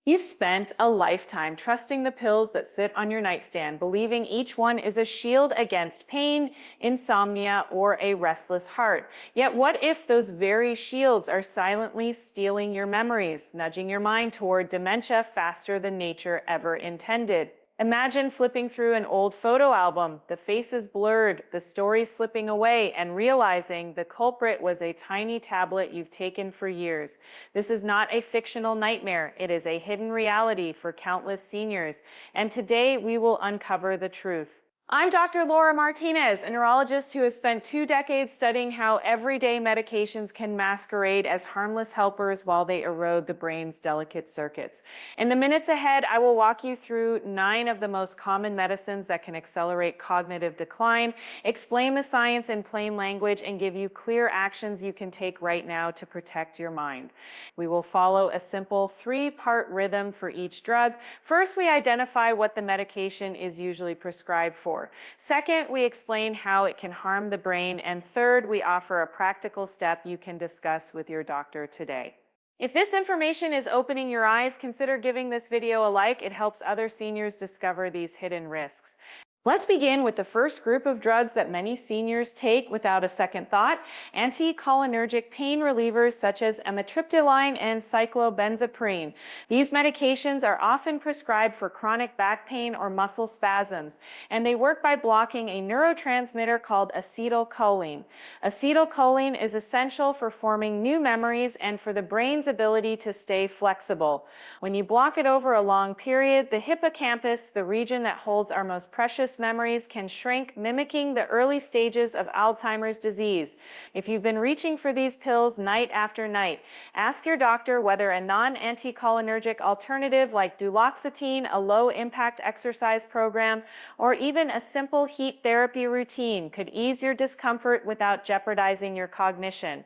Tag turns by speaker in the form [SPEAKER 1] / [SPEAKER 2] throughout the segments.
[SPEAKER 1] You've spent a lifetime trusting the pills that sit on your nightstand, believing each one is a shield against pain, insomnia, or a restless heart. Yet what if those very shields are silently stealing your memories, nudging your mind toward dementia faster than nature ever intended? Imagine flipping through an old photo album, the faces blurred, the stories slipping away, and realizing the culprit was a tiny tablet you've taken for years. This is not a fictional nightmare. It is a hidden reality for countless seniors. And today we will uncover the truth. I'm Dr. Laura Martinez, a neurologist who has spent 2 decades studying how everyday medications can masquerade as harmless helpers while they erode the brain's delicate circuits. In the minutes ahead, I will walk you through 9 of the most common medicines that can accelerate cognitive decline, explain the science in plain language, and give you clear actions you can take right now to protect your mind. We will follow a simple 3-part rhythm for each drug. First, we identify what the medication is usually prescribed for. Second, we explain how it can harm the brain. And third, we offer a practical step you can discuss with your doctor today. If this information is opening your eyes, consider giving this video a like. It helps other seniors discover these hidden risks. Let's begin with the first group of drugs that many seniors take without a second thought: anticholinergic pain relievers such as amitriptyline and cyclobenzaprine. These medications are often prescribed for chronic back pain or muscle spasms, and they work by blocking a neurotransmitter called acetylcholine. Acetylcholine is essential for forming new memories and for the brain's ability to stay flexible. When you block it over a long period, the hippocampus, the region that holds our most precious memories, can shrink, mimicking the early stages of Alzheimer's disease. If you've been reaching for these pills night after night, ask your doctor whether a non-anticholinergic alternative like duloxetine, a low-impact exercise program, or even a simple heat therapy routine could ease your discomfort without jeopardizing your cognition.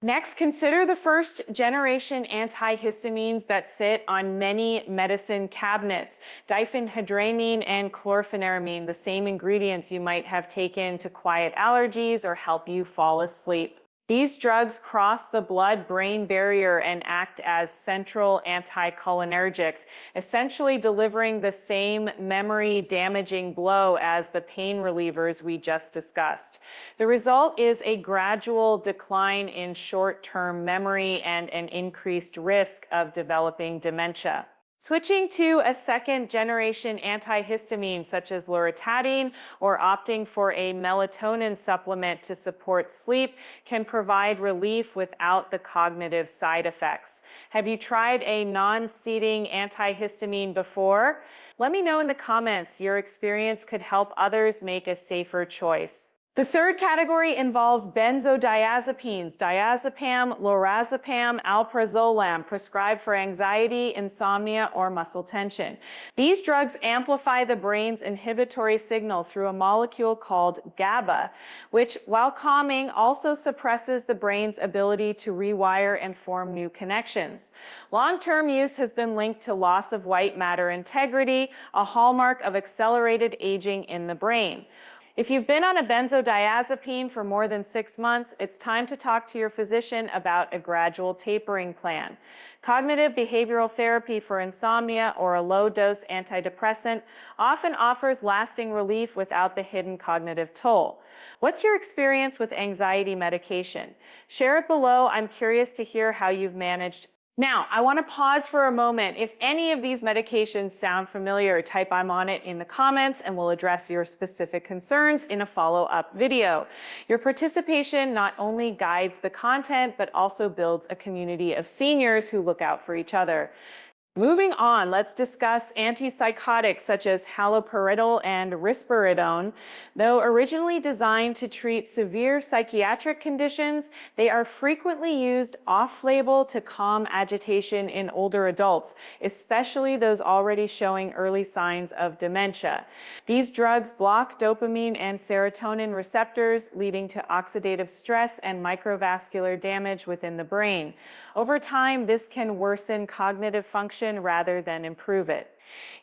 [SPEAKER 1] Next, consider the first-generation antihistamines that sit on many medicine cabinets: diphenhydramine and chlorpheniramine, the same ingredients you might have taken to quiet allergies or help you fall asleep. These drugs cross the blood-brain barrier and act as central anticholinergics, essentially delivering the same memory-damaging blow as the pain relievers we just discussed. The result is a gradual decline in short-term memory and an increased risk of developing dementia. Switching to a second-generation antihistamine such as loratadine or opting for a melatonin supplement to support sleep can provide relief without the cognitive side effects. Have you tried a non-sedating antihistamine before? Let me know in the comments. Your experience could help others make a safer choice. The third category involves benzodiazepines: diazepam, lorazepam, alprazolam, prescribed for anxiety, insomnia, or muscle tension. These drugs amplify the brain's inhibitory signal through a molecule called GABA, which, while calming, also suppresses the brain's ability to rewire and form new connections. Long-term use has been linked to loss of white matter integrity, a hallmark of accelerated aging in the brain. If you've been on a benzodiazepine for more than 6 months, it's time to talk to your physician about a gradual tapering plan. Cognitive behavioral therapy for insomnia or a low-dose antidepressant often offers lasting relief without the hidden cognitive toll. What's your experience with anxiety medication? Share it below. I'm curious to hear how you've managed. Now, I want to pause for a moment. If any of these medications sound familiar, type "I'm on it" in the comments and we'll address your specific concerns in a follow-up video. Your participation not only guides the content, but also builds a community of seniors who look out for each other. Moving on, let's discuss antipsychotics such as haloperidol and risperidone. Though originally designed to treat severe psychiatric conditions, they are frequently used off-label to calm agitation in older adults, especially those already showing early signs of dementia. These drugs block dopamine and serotonin receptors, leading to oxidative stress and microvascular damage within the brain. Over time, this can worsen cognitive function rather than improve it.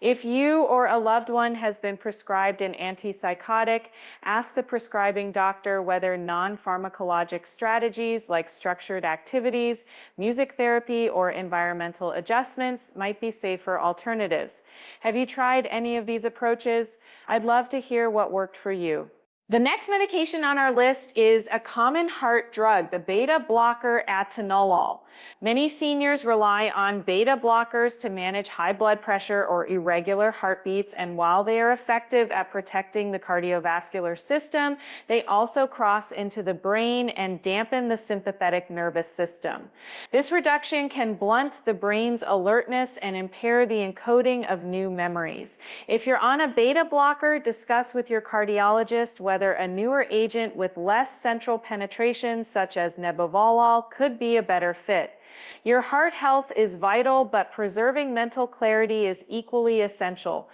[SPEAKER 1] If you or a loved one has been prescribed an antipsychotic, ask the prescribing doctor whether non-pharmacologic strategies like structured activities, music therapy, or environmental adjustments might be safer alternatives. Have you tried any of these approaches? I'd love to hear what worked for you. The next medication on our list is a common heart drug, the beta blocker atenolol. Many seniors rely on beta blockers to manage high blood pressure or irregular heartbeats, and while they are effective at protecting the cardiovascular system, they also cross into the brain and dampen the sympathetic nervous system. This reduction can blunt the brain's alertness and impair the encoding of new memories. If you're on a beta blocker, discuss with your cardiologist whether a newer agent with less central penetration, such as nebivolol, could be a better fit. Your heart health is vital, but preserving mental clarity is equally essential.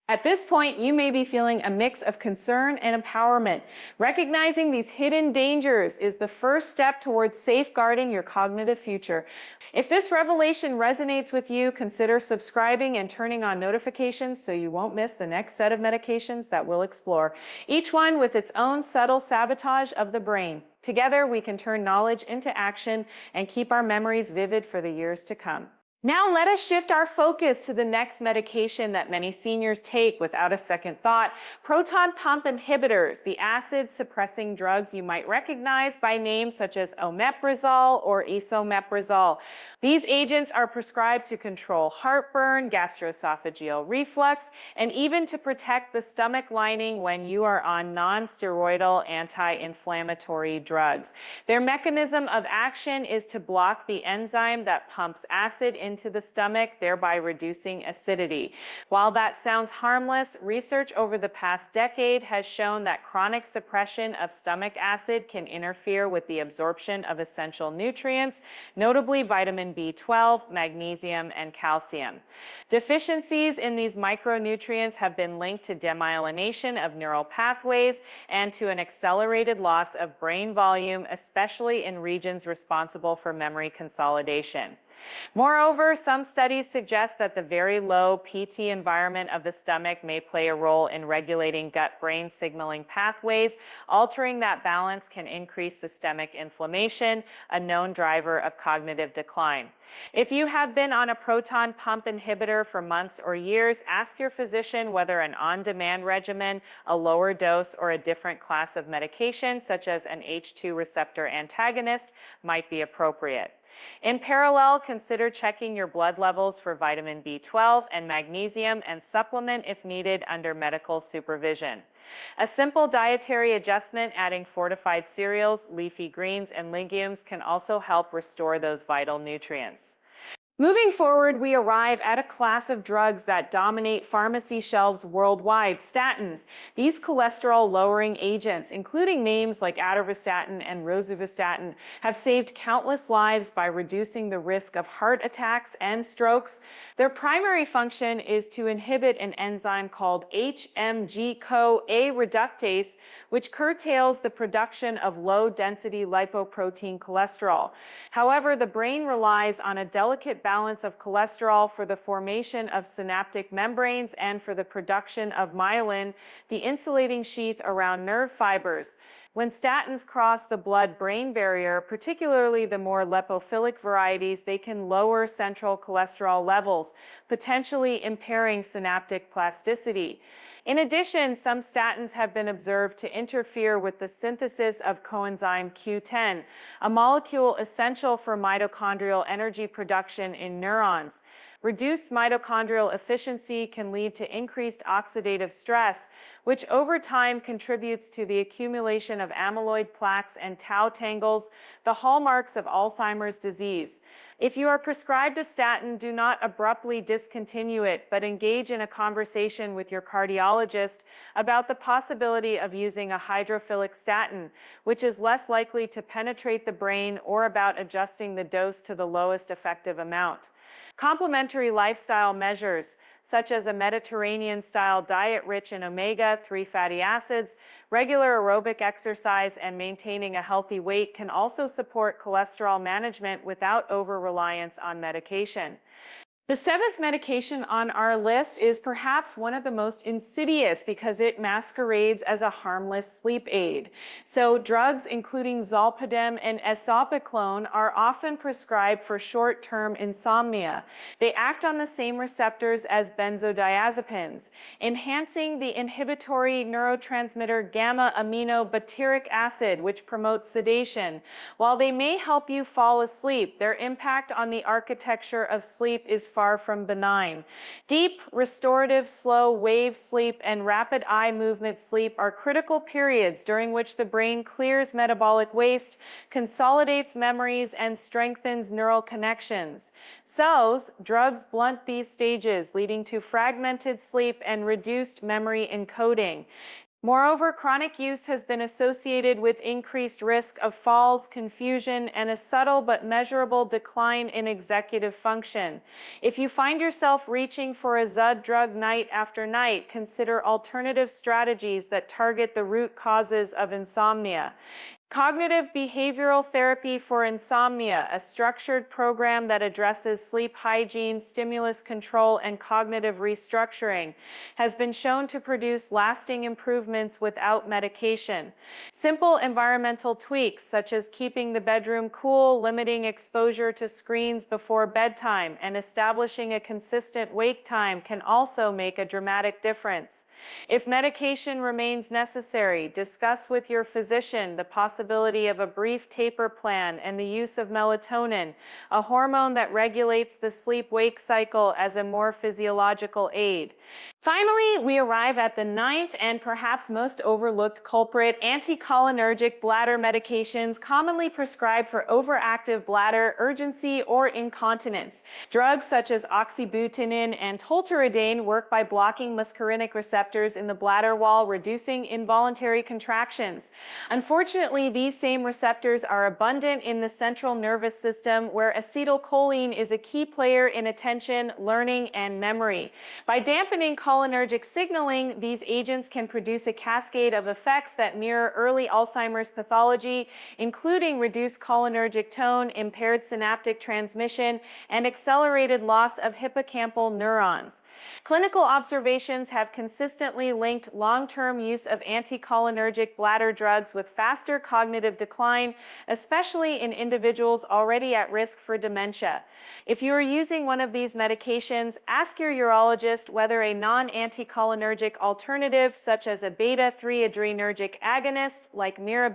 [SPEAKER 1] At this point, you may be feeling a mix of concern and empowerment. Recognizing these hidden dangers is the first step towards safeguarding your cognitive future. If this revelation resonates with you, consider subscribing and turning on notifications so you won't miss the next set of medications that we'll explore, each one with its own subtle sabotage of the brain. Together, we can turn knowledge into action and keep our memories vivid for the years to come. Now let us shift our focus to the next medication that many seniors take without a second thought: proton pump inhibitors, the acid-suppressing drugs you might recognize by names such as omeprazole or esomeprazole. These agents are prescribed to control heartburn, gastroesophageal reflux, and even to protect the stomach lining when you are on non-steroidal anti-inflammatory drugs. Their mechanism of action is to block the enzyme that pumps acid into the stomach, thereby reducing acidity. While that sounds harmless, research over the past decade has shown that chronic suppression of stomach acid can interfere with the absorption of essential nutrients, notably vitamin B12, magnesium, and calcium. Deficiencies in these micronutrients have been linked to demyelination of neural pathways and to an accelerated loss of brain volume, especially in regions responsible for memory consolidation. Moreover, some studies suggest that the very low PT environment of the stomach may play a role in regulating gut-brain signaling pathways. Altering that balance can increase systemic inflammation, a known driver of cognitive decline. If you have been on a proton pump inhibitor for months or years, ask your physician whether an on-demand regimen, a lower dose, or a different class of medication, such as an H2 receptor antagonist, might be appropriate. In parallel, consider checking your blood levels for vitamin B12 and magnesium and supplement if needed under medical supervision. A simple dietary adjustment, adding fortified cereals, leafy greens, and legumes, can also help restore those vital nutrients. Moving forward, we arrive at a class of drugs that dominate pharmacy shelves worldwide: statins. These cholesterol-lowering agents, including names like atorvastatin and rosuvastatin, have saved countless lives by reducing the risk of heart attacks and strokes. Their primary function is to inhibit an enzyme called HMG-CoA reductase, which curtails the production of low-density lipoprotein cholesterol. However, the brain relies on a delicate balance of cholesterol for the formation of synaptic membranes and for the production of myelin, the insulating sheath around nerve fibers. When statins cross the blood-brain barrier, particularly the more lipophilic varieties, they can lower central cholesterol levels, potentially impairing synaptic plasticity. In addition, some statins have been observed to interfere with the synthesis of coenzyme Q10, a molecule essential for mitochondrial energy production in neurons. Reduced mitochondrial efficiency can lead to increased oxidative stress, which over time contributes to the accumulation of amyloid plaques and tau tangles, the hallmarks of Alzheimer's disease. If you are prescribed a statin, do not abruptly discontinue it, but engage in a conversation with your cardiologist about the possibility of using a hydrophilic statin, which is less likely to penetrate the brain, or about adjusting the dose to the lowest effective amount. Complementary lifestyle measures, such as a Mediterranean-style diet rich in omega-3 fatty acids, regular aerobic exercise, and maintaining a healthy weight can also support cholesterol management without over-reliance on medication. The seventh medication on our list is perhaps one of the most insidious because it masquerades as a harmless sleep aid. So drugs including zolpidem and esopicolone are often prescribed for short-term insomnia. They act on the same receptors as benzodiazepines, enhancing the inhibitory neurotransmitter gamma-aminobutyric acid, which promotes sedation. While they may help you fall asleep, their impact on the architecture of sleep is far from benign. Deep, restorative, slow wave sleep and rapid eye movement sleep are critical periods during which the brain clears metabolic waste, consolidates memories, and strengthens neural connections. So, drugs blunt these stages, leading to fragmented sleep and reduced memory encoding. Moreover, chronic use has been associated with increased risk of falls, confusion, and a subtle but measurable decline in executive function. If you find yourself reaching for a ZUD drug night after night, consider alternative strategies that target the root causes of insomnia. Cognitive behavioral therapy for insomnia, a structured program that addresses sleep hygiene, stimulus control, and cognitive restructuring, has been shown to produce lasting improvements without medication. Simple environmental tweaks, such as keeping the bedroom cool, limiting exposure to screens before bedtime, and establishing a consistent wake time, can also make a dramatic difference. If medication remains necessary, discuss with your physician the possibility of a brief taper plan and the use of melatonin, a hormone that regulates the sleep-wake cycle, as a more physiological aid. Finally, we arrive at the ninth and perhaps most overlooked culprit: anticholinergic bladder medications commonly prescribed for overactive bladder, urgency, or incontinence. Drugs such as oxybutynin and tolterodine work by blocking muscarinic receptors in the bladder wall, reducing involuntary contractions. Unfortunately, these same receptors are abundant in the central nervous system, where acetylcholine is a key player in attention, learning, and memory. By dampening cholinergic signaling, these agents can produce a cascade of effects that mirror early Alzheimer's pathology, including reduced cholinergic tone, impaired synaptic transmission, and accelerated loss of hippocampal neurons. Clinical observations have consistently linked long-term use of anticholinergic bladder drugs with faster cognitive decline, especially in individuals already at risk for dementia. If you are using one of these medications, ask your urologist whether a non-anticholinergic alternative, such as a beta-3 adrenergic agonist like Mira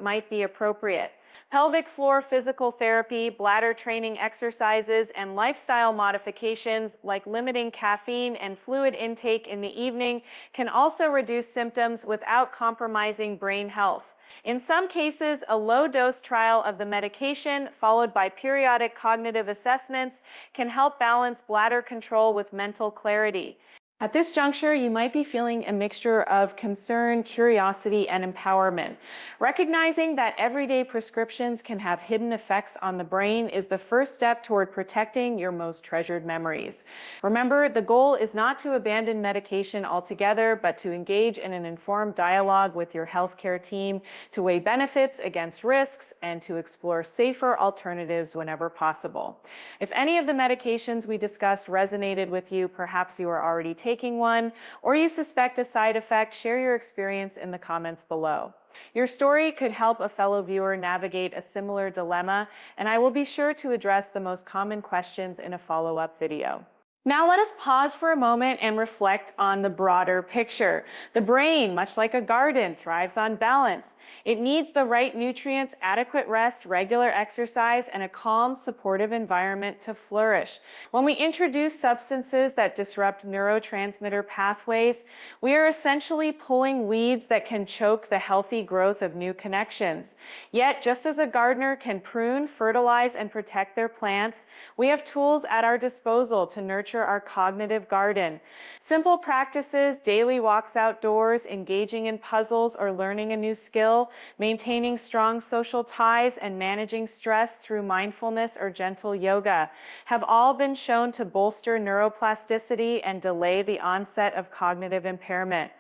[SPEAKER 1] might be appropriate. Pelvic floor physical therapy, bladder training exercises, and lifestyle modifications like limiting caffeine and fluid intake in the evening can also reduce symptoms without compromising brain health. In some cases, a low-dose trial of the medication, followed by periodic cognitive assessments, can help balance bladder control with mental clarity. At this juncture, you might be feeling a mixture of concern, curiosity, and empowerment. Recognizing that everyday prescriptions can have hidden effects on the brain is the first step toward protecting your most treasured memories. Remember, the goal is not to abandon medication altogether, but to engage in an informed dialogue with your healthcare team to weigh benefits against risks and to explore safer alternatives whenever possible. If any of the medications we discussed resonated with you, perhaps you are already taking one, or you suspect a side effect, share your experience in the comments below. Your story could help a fellow viewer navigate a similar dilemma, and I will be sure to address the most common questions in a follow-up video. Now let us pause for a moment and reflect on the broader picture. The brain, much like a garden, thrives on balance. It needs the right nutrients, adequate rest, regular exercise, and a calm, supportive environment to flourish. When we introduce substances that disrupt neurotransmitter pathways, we are essentially pulling weeds that can choke the healthy growth of new connections. Yet, just as a gardener can prune, fertilize, and protect their plants, we have tools at our disposal to nurture nurture our cognitive garden. Simple practices, daily walks outdoors, engaging in puzzles or learning a new skill, maintaining strong social ties, and managing stress through mindfulness or gentle yoga have all been shown to bolster neuroplasticity and delay the onset of cognitive impairment.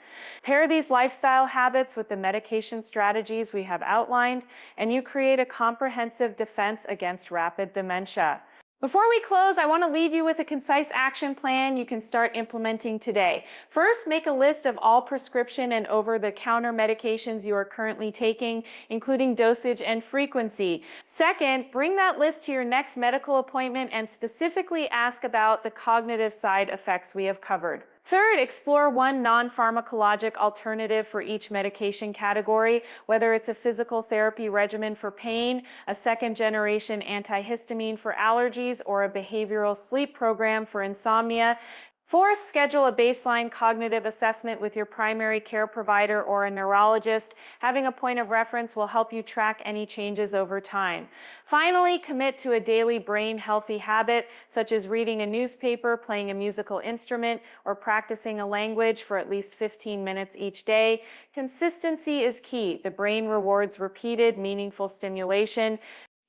[SPEAKER 1] Pair these lifestyle habits with the medication strategies we have outlined, and you create a comprehensive defense against rapid dementia. Before we close, I want to leave you with a concise action plan you can start implementing today. First, make a list of all prescription and over-the-counter medications you are currently taking, including dosage and frequency. Second, bring that list to your next medical appointment and specifically ask about the cognitive side effects we have covered. Third, explore one non-pharmacologic alternative for each medication category, whether it's a physical therapy regimen for pain, a second-generation antihistamine for allergies, or a behavioral sleep program for insomnia. Fourth, schedule a baseline cognitive assessment with your primary care provider or a neurologist. Having a point of reference will help you track any changes over time. Finally, commit to a daily brain-healthy habit, such as reading a newspaper, playing a musical instrument, or practicing a language for at least 15 minutes each day. Consistency is key. The brain rewards repeated, meaningful stimulation.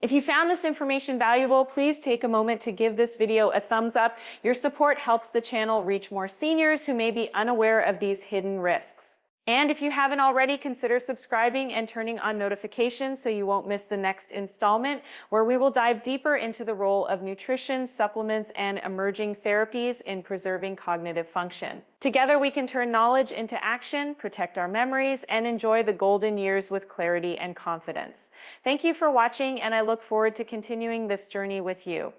[SPEAKER 1] If you found this information valuable, please take a moment to give this video a thumbs up. Your support helps the channel reach more seniors who may be unaware of these hidden risks. And if you haven't already, consider subscribing and turning on notifications so you won't miss the next installment, where we will dive deeper into the role of nutrition, supplements, and emerging therapies in preserving cognitive function. Together, we can turn knowledge into action, protect our memories, and enjoy the golden years with clarity and confidence. Thank you for watching, and I look forward to continuing this journey with you.